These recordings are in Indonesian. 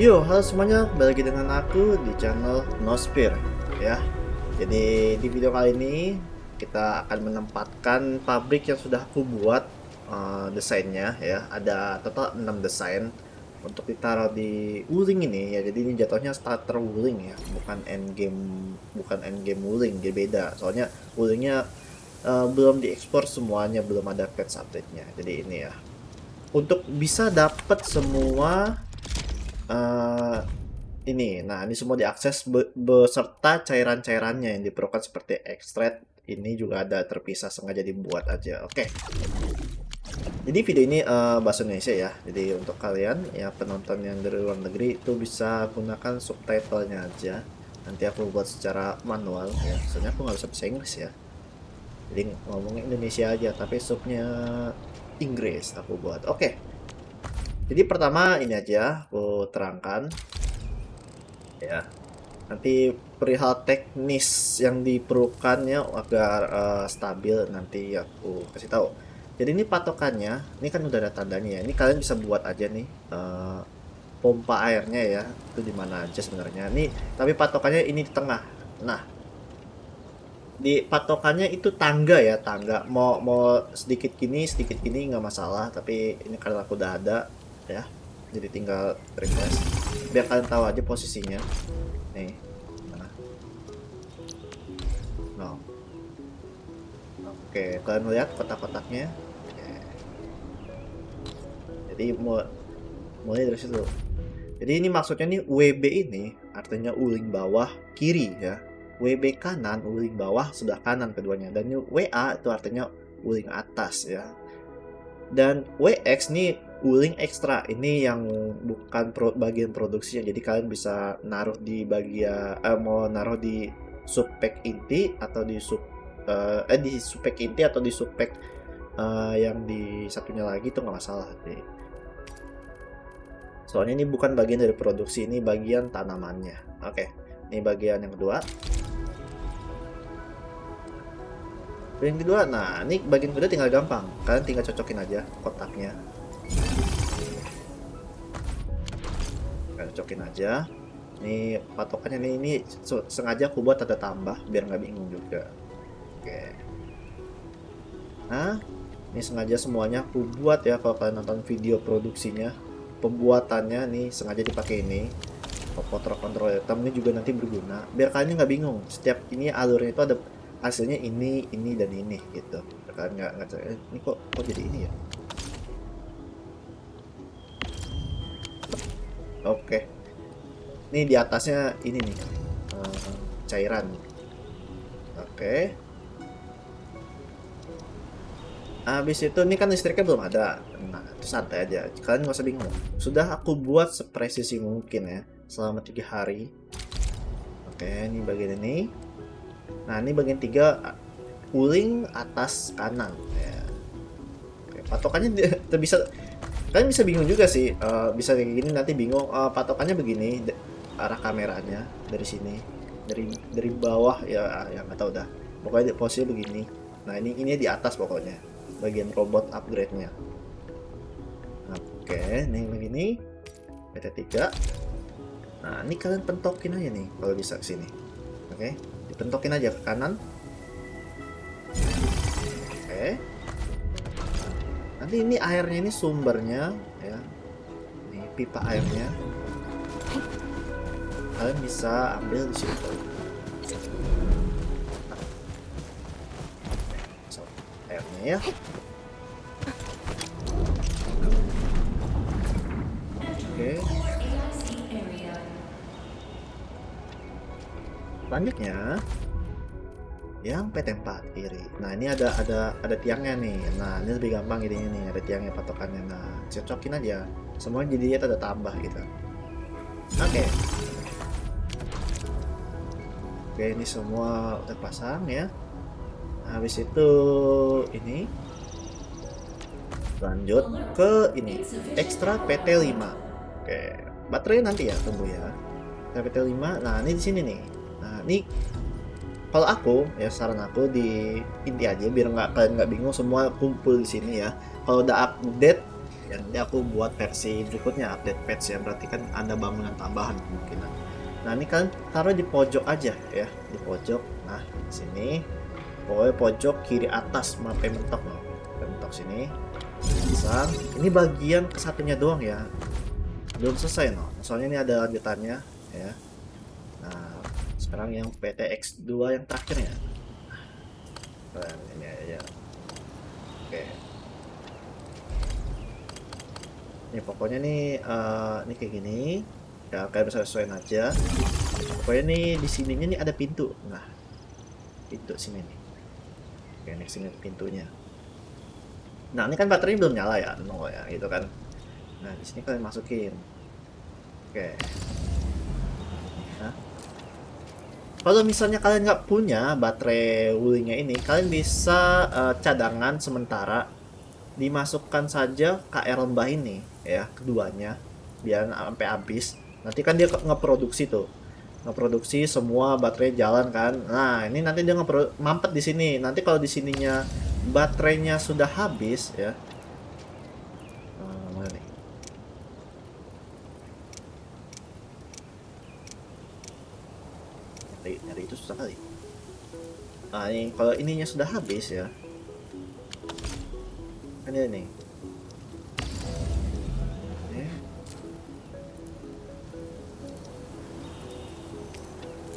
Yo, halo semuanya, kembali lagi dengan aku di channel Nosphere ya. Jadi di video kali ini kita akan menempatkan pabrik yang sudah aku buat desainnya ya. Ada total 6 desain untuk ditaruh di Wuling ini ya. Jadi ini jatuhnya starter Wuling ya, bukan end game Wuling, dia beda. Soalnya Wulingnya belum diekspor semuanya, belum ada patch update-nya. Jadi ini ya. Untuk bisa dapat semua eh, ini semua diakses beserta cairan-cairannya yang diperlukan seperti ekstrak. Ini juga ada terpisah, sengaja dibuat aja. Oke. Jadi video ini bahasa Indonesia ya. Jadi untuk kalian ya penonton yang dari luar negeri itu bisa gunakan subtitlenya aja. Nanti aku buat secara manual ya. Soalnya aku nggak bisa bahasa Inggris ya. Jadi ngomongnya Indonesia aja, tapi subnya Inggris aku buat. Oke. Jadi pertama ini aja aku terangkan ya. Nanti perihal teknis yang diperlukannya agar stabil nanti aku kasih tahu. Jadi ini patokannya, ini kan udah ada tandanya ya. Ini kalian bisa buat aja nih pompa airnya ya. Itu di mana aja sebenarnya. Ini tapi patokannya ini di tengah. Nah, di patokannya itu tangga ya, tangga. Mau sedikit gini nggak masalah, tapi ini karena aku udah ada ya. Jadi tinggal request biar kalian tahu aja posisinya. Nih. Nah, no. Oke, kalian lihat kotak-kotaknya. Oke. Jadi mulai dari situ. Jadi ini maksudnya nih WB ini artinya uling bawah kiri ya. WB kanan uling bawah sebelah kanan keduanya. Dan ini WA itu artinya uling atas ya. Dan WX nih uling ekstra. Ini yang bukan bagian produksinya. Jadi kalian bisa naruh di bagian mau naruh di subpack inti atau di subpack inti atau di subpack yang di satunya lagi itu nggak masalah. Jadi, soalnya ini bukan bagian dari produksi, ini bagian tanamannya. Oke, ini bagian yang kedua. Yang kedua, nah ini bagian kedua tinggal gampang. Kalian tinggal cocokin aja kotaknya. Kalian cocokin aja. Ini patokannya nih, ini sengaja aku buat ada tambah biar nggak bingung juga. Oke. Nah, ini sengaja semuanya aku buat ya kalau kalian nonton video produksinya. Pembuatannya nih sengaja dipakai ini. Kontrol hitam ini juga nanti berguna biar kalian nggak bingung. Setiap ini alurnya itu ada hasilnya ini dan ini gitu. Kalian nggak ini kok jadi ini ya. Oke, ini di atasnya ini nih cairan. Oke, habis itu ini kan listriknya belum ada. Nah, itu santai aja, kalian nggak usah bingung. Sudah aku buat sepresisi mungkin ya selama 3 hari. Oke, ini bagian ini. Nah, ini bagian 3 cooling atas kanan ya. Oke, patokannya bisa kalian bisa bingung juga sih, bisa kayak gini nanti bingung, patokannya begini arah kameranya dari sini, dari bawah ya, yang nggak tahu dah, pokoknya posisinya begini. Nah, ini di atas pokoknya bagian robot upgrade-nya. Oke, ini begini PT3. Nah, ini kalian pentokin aja nih kalau bisa ke sini. Oke, dipentokin aja ke kanan. Oke, nanti ini airnya ini sumbernya ya, ini pipa airnya kalian bisa ambil di situ. So, airnya ya. Oke, selanjutnya yang PT4 kiri. Nah, ini ada tiangnya nih. Nah, ini lebih gampang ini nih, ada tiangnya patokannya. Nah, cocokin aja. Semuanya jadinya ada tambah gitu. Oke. Oke, ini semua udah pasang ya. Habis itu ini lanjut ke ini ekstra PT5. Oke, baterai nanti ya, tunggu ya. PT5. Nah, ini di sini nih. Nah, ini kalau aku ya saran aku di inti aja biar kalian nggak bingung, semua kumpul di sini ya. Kalau udah update yang nanti aku buat versi berikutnya, update patch ya, berarti kan ada bangunan tambahan kemungkinan. Nah ini kalian taruh di pojok aja ya, di pojok. Nah di sini pokoknya pojok kiri atas, sampai mentok nih, sampai mentok sini pasang. Ini bagian kesatunya doang ya, belum selesai no, soalnya ini ada lanjutannya ya. Nah sekarang yang PTX 2 yang terakhirnya, kalian ini aja. Oke, ini pokoknya nih ini kayak gini ya, kalian bisa sesuaiin aja. Pokoknya nih di sininya nih ada pintu. Nah pintu sini nih. Oke, ini sini pintunya. Nah ini kan baterainya belum nyala ya, nol ya gitu kan. Nah di sini kalian masukin. Oke. Nah, kalau misalnya kalian nggak punya baterai Wuling-nya ini, kalian bisa cadangan sementara dimasukkan saja ke air lembah ini ya, keduanya, biar sampai habis. Nanti kan dia ngeproduksi tuh, ngeproduksi semua baterai jalan kan. Nah ini nanti dia mampet di sini. Nanti kalau di sininya baterainya sudah habis ya, mana nih? Nyari itu susah kali. Nah ini kalau ininya sudah habis ya, kan ini.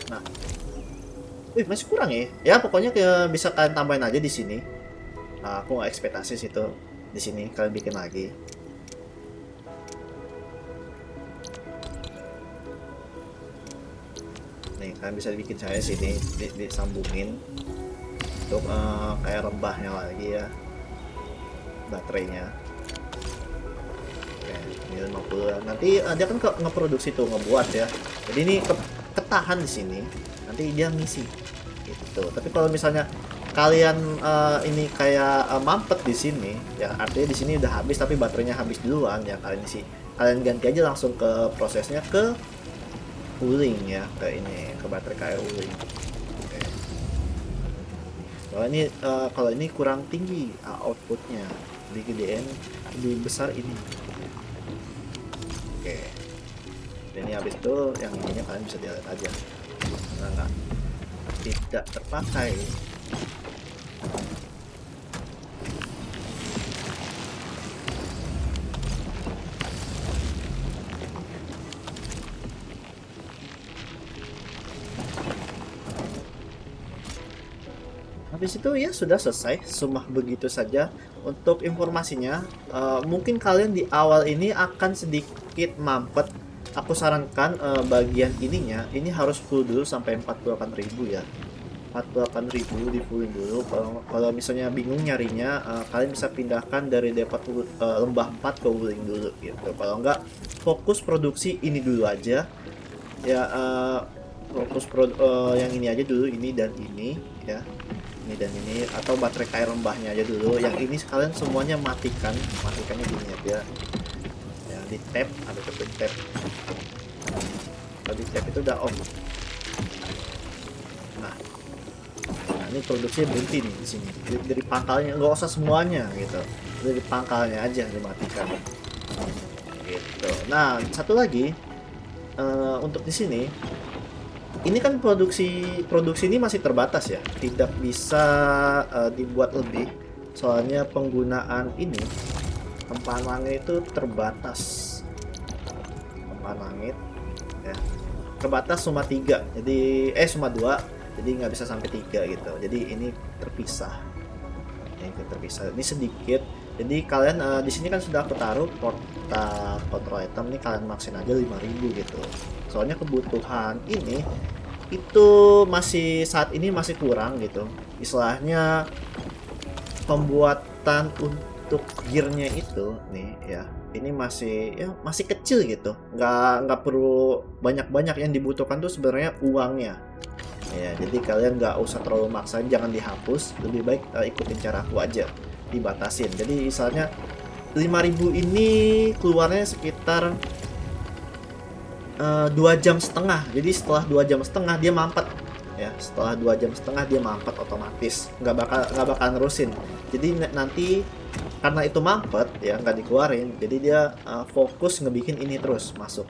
Nah, masih kurang ya. Ya pokoknya bisa kalian tambahin aja di sini. Nah, aku nggak ekspektasi situ. Di sini kalian bikin lagi. Nih kalian bisa bikin saya sini, disambungin untuk kayak rembahnya lagi ya, baterainya. Oke, ini 50. Nanti dia kan ngeproduksi tuh, ngebuat ya. Jadi ini ketahan di sini. Nanti dia ngisi gitu. Tapi kalau misalnya kalian ini kayak mampet di sini ya, artinya di sini udah habis tapi baterainya habis duluan ya, kalian ganti aja langsung ke prosesnya, ke Wuling ya, ke ini, ke baterai KR Wuling. Oke. Kalau ini kurang tinggi outputnya, lebih gedean, lebih besar ini. Oke. Dan ini habis itu yang ininya kalian bisa lihat aja. Nah, tidak terpakai. Habis itu ya sudah selesai, cuma begitu saja untuk informasinya. Mungkin kalian di awal ini akan sedikit mampet. Aku sarankan bagian ininya ini harus full dulu sampai 48.000 ya. 48.000 di fullin dulu. Kalau misalnya bingung nyarinya, kalian bisa pindahkan dari depot lembah 4 ke Wuling dulu gitu. Kalau enggak, fokus produksi ini dulu aja ya, fokus yang ini aja dulu, ini dan ini ya, ini dan ini, atau baterai kayak lembahnya aja dulu. Yang ini kalian semuanya matikannya gini aja ya, di tab, ada klik tab. Kalau di tab itu udah on. Nah ini produksinya berhenti nih di sini, dari pangkalnya, nggak usah semuanya gitu, dari pangkalnya aja dimatikan gitu. Nah satu lagi, untuk di sini ini kan produksi ini masih terbatas ya, tidak bisa dibuat lebih, soalnya penggunaan ini tempat langit itu terbatas, tempat langit ya terbatas cuma 3, jadi cuma 2, jadi nggak bisa sampai 3 gitu. Jadi ini terpisah ya, itu terpisah, ini sedikit. Jadi kalian di sini kan sudah aku taruh portal control item, nih kalian maksin aja 5.000 gitu, soalnya kebutuhan ini itu masih saat ini masih kurang gitu, istilahnya pembuatan untuk gearnya itu nih ya, ini masih kecil gitu, nggak perlu banyak yang dibutuhkan tuh sebenarnya uangnya ya. Jadi kalian nggak usah terlalu maksain, jangan dihapus, lebih baik ikutin cara aku aja, dibatasin. Jadi misalnya 5.000 ini keluarnya sekitar 2,5 jam. Jadi setelah 2,5 jam dia mampet ya, setelah 2,5 jam dia mampet otomatis, nggak bakal nerusin. Jadi nanti karena itu mampet ya, nggak dikeluarin, jadi dia fokus ngebikin ini terus masuk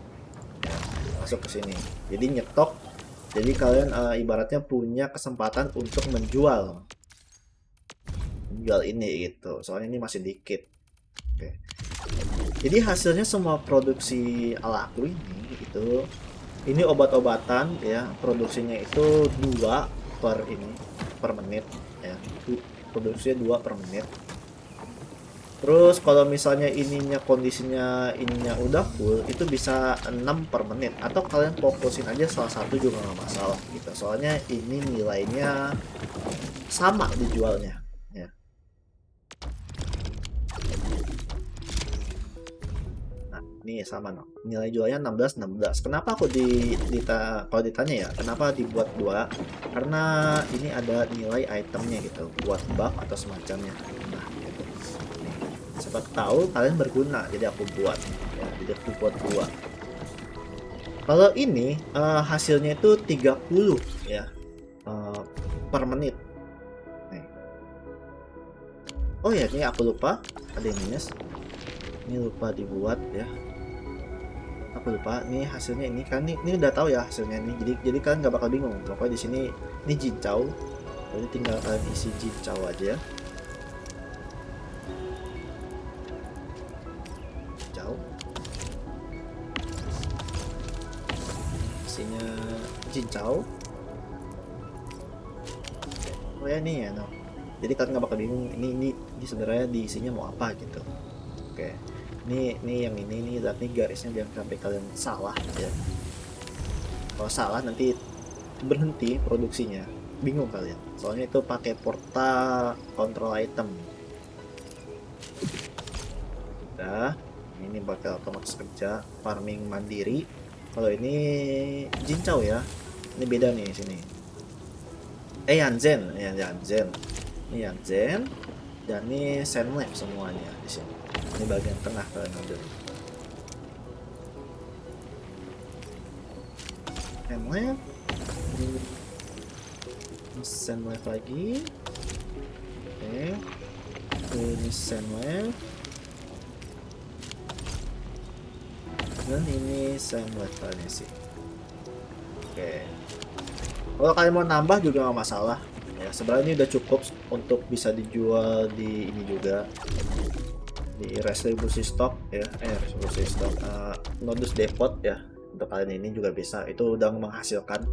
ya, masuk ke sini, jadi nyetok. Jadi kalian ibaratnya punya kesempatan untuk menjual ini gitu, soalnya ini masih dikit. Oke, jadi hasilnya semua produksi ala aku ini obat-obatan ya, produksinya itu 2 per menit ya, produksinya 2 per menit. Terus kalau misalnya kondisinya ininya udah full, itu bisa 6 per menit. Atau kalian fokusin aja salah satu juga nggak masalah gitu. Soalnya ini nilainya sama dijualnya. Ya. Nah, ini sama no. Nilai jualnya 16 Kenapa aku kalau ditanya ya, kenapa dibuat 2? Karena ini ada nilai itemnya gitu, buat buff atau semacamnya. Nah, gitu. Siapa tahu kalian berguna, jadi aku buat ya, jadi aku buat 2. Kalau ini hasilnya itu 30 ya, per menit nih. Oh ya, ini aku lupa ada yang minus, ini lupa dibuat ya, aku lupa. Nih hasilnya ini kan, ini udah tahu ya hasilnya ini, jadi kalian nggak bakal bingung. Pokoknya di sini ini jincau, jadi tinggal kalian isi jincau aja. Isinya jincau. Oh ya, ini ya no. Jadi kalian nggak bakal bingung ini sebenarnya diisinya mau apa gitu. Oke, ini yang ini tapi garisnya jangan sampai kalian salah ya. Kalau salah nanti berhenti produksinya, bingung kalian. Soalnya itu pakai porta control item. Udah, ini bakal otomatis kerja farming mandiri. Kalau ini jincau ya, ini beda nih sini. Yanzen, ya Yanzen. Ini Yanzen dan ini Sandlab semuanya di sini. Ini bagian tengah kalian ambil. Sandlab. Sandlab lagi. Oke. Ini Sandlab. Dan ini Sandlab kalian sih. Oke. Kalau kalian mau nambah juga nggak masalah ya, sebenarnya ini udah cukup untuk bisa dijual di ini juga, di retribusi stok ya, retribusi stok nodus depot ya. Untuk kalian ini juga bisa, itu udah menghasilkan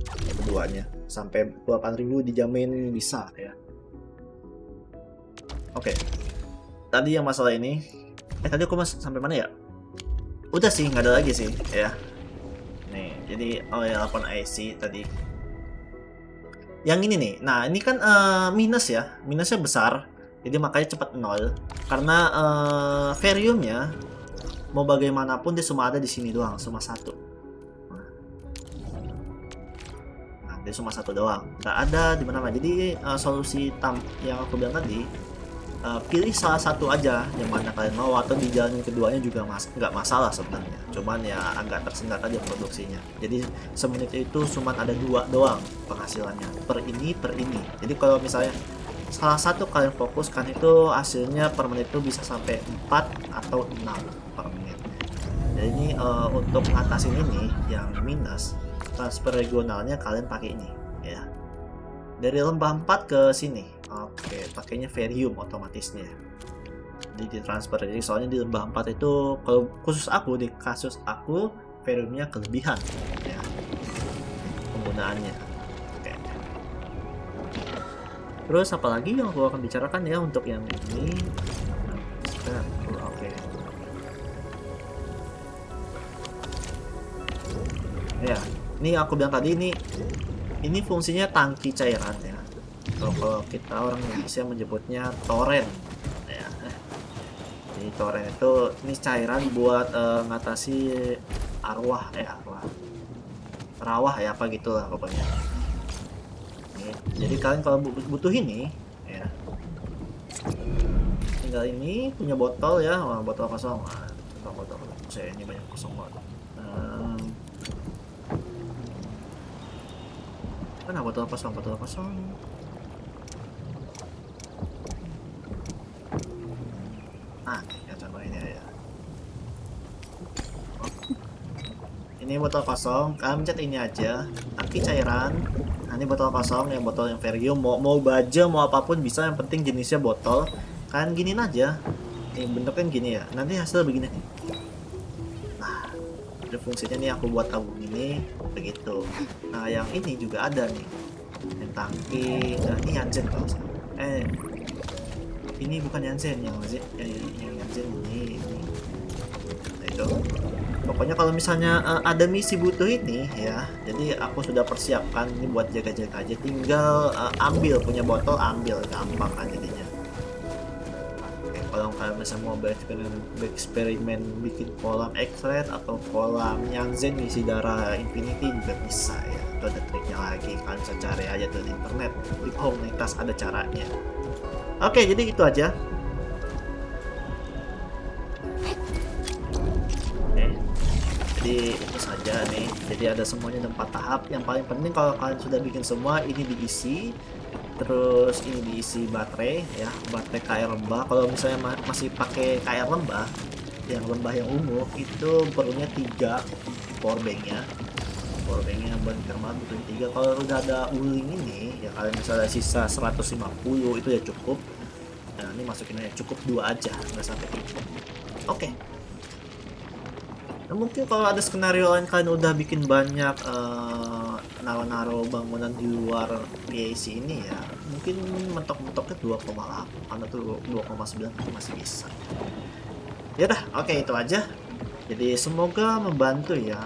keduanya sampai 8.000 dijamin bisa ya. Oke, tadi yang masalah ini tadi aku sampai mana ya? Udah sih, nggak ada lagi sih ya. Nih, jadi ya 8 IC tadi. Yang ini nih, nah ini kan minus ya, minusnya besar, jadi makanya cepat nol. Karena variumnya mau bagaimanapun dia cuma ada di sini doang, cuma 1. Nah, dia cuma 1 doang, nggak ada di mana-mana. Jadi solusi yang aku bilang tadi, pilih salah satu aja yang mana kalian mau, atau di jalan keduanya juga nggak masalah sebenarnya, cuman ya agak tersendat aja produksinya. Jadi semenit itu cuman ada 2 doang penghasilannya, per ini. Jadi kalau misalnya salah satu kalian fokuskan, itu hasilnya per menit itu bisa sampai 4 atau 6 per menit. Jadi ini untuk ngatasin ini yang minus, transfer regionalnya kalian pakai ini ya, dari lembah 4 ke sini. Oke, pakainya varium otomatisnya. Jadi ditransfer. Jadi soalnya di lembah 4 itu, kalau di kasus aku variumnya kelebihan ya penggunaannya. Oke. Terus apalagi yang aku akan bicarakan ya untuk yang ini. Oke. Ya, ini aku bilang tadi, ini fungsinya tangki cairan ya. Kalau kita orang Indonesia menyebutnya toren ya. Jadi toren itu ini cairan buat ngatasi rawah ya, apa gitulah pokoknya. Jadi kalian kalau butuh ini ya, tinggal ini punya botol ya, botol kosong. Botol saya ini banyak kosong banget. Mana botol kosong? ini botol kosong, kalian pencet ini aja, tangki cairan. Nah, ini botol kosong, yang botol yang Varium, mau baja, mau apapun bisa, yang penting jenisnya botol. Kalian giniin aja, nih bentuknya gini ya, nanti hasil begini. Nah, ada fungsinya nih, aku buat tabung ini, begitu. Nah, yang ini juga ada nih, yang tangki, nah ini Yanzen kalau ini bukan Yanzen, yang Yanzen ini. Nah, itu. Pokoknya kalau misalnya ada misi butuh ini ya, jadi aku sudah persiapkan ini buat jaga-jaga aja. Tinggal ambil, punya botol ambil, gampang kan jadinya. Oke, kalau kalian misalnya mau bereksperimen bikin kolam X-ray atau kolam Yanzen isi darah Infinity juga bisa ya. Itu ada triknya lagi, kalian bisa cari aja tuh di internet, di komunitas ada caranya. Oke, jadi itu aja. Jadi itu saja nih, jadi ada semuanya, ada 4 tahap. Yang paling penting kalau kalian sudah bikin semua ini diisi, terus ini diisi baterai ya, baterai KR lembah. Kalau misalnya masih pakai KR lembah yang ungu itu perlunya 3 powerbanknya. Powerbanknya banyak butuh 3. Kalau udah ada uling ini ya, kalian misalnya sisa 150 itu ya cukup. Nah ini masukin aja, cukup 2 aja, nggak sampai 3. Oke. Nah, mungkin kalau ada skenario lain kalian udah bikin banyak naro-naro bangunan di luar PAC ini ya, mungkin mentok-mentoknya 2,8 atau 2,9 masih bisa. Ya dah, oke itu aja. Jadi semoga membantu ya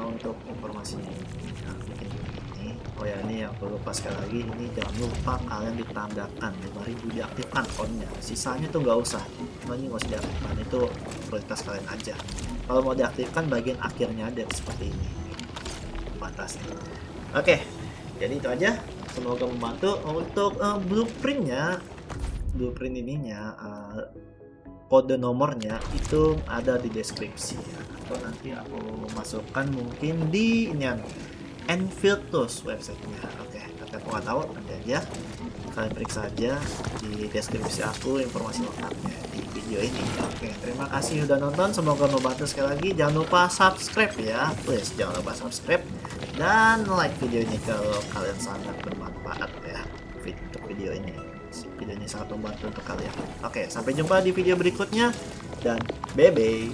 untuk informasinya ini. Nah, bikin ini. Oh ya, ini yang perlu lupa sekali lagi, ini jangan lupa kalian ditandakan 5.000 diaktifkan on-nya. Sisanya tuh nggak usah. Ini nggak usah diaktifkan, itu prioritas kalian aja. Kalau mau diaktifkan bagian akhirnya ada seperti ini batasnya. Oke, jadi itu aja. Semoga membantu. Untuk blueprintnya, blueprint ininya, kode nomornya itu ada di deskripsi ya. Atau nanti aku masukkan mungkin di inian Enfield Tools websitenya. Oke, tapi aku nggak tahu, nanti aja kalian periksa aja di deskripsi aku informasi lengkapnya di video ini. Oke, terima kasih udah nonton, semoga membantu. Sekali lagi jangan lupa subscribe ya, please jangan lupa subscribe dan like video ini kalau kalian sangat bermanfaat ya untuk video ini. Video ini sangat membantu untuk kalian. Oke, sampai jumpa di video berikutnya dan bye bye.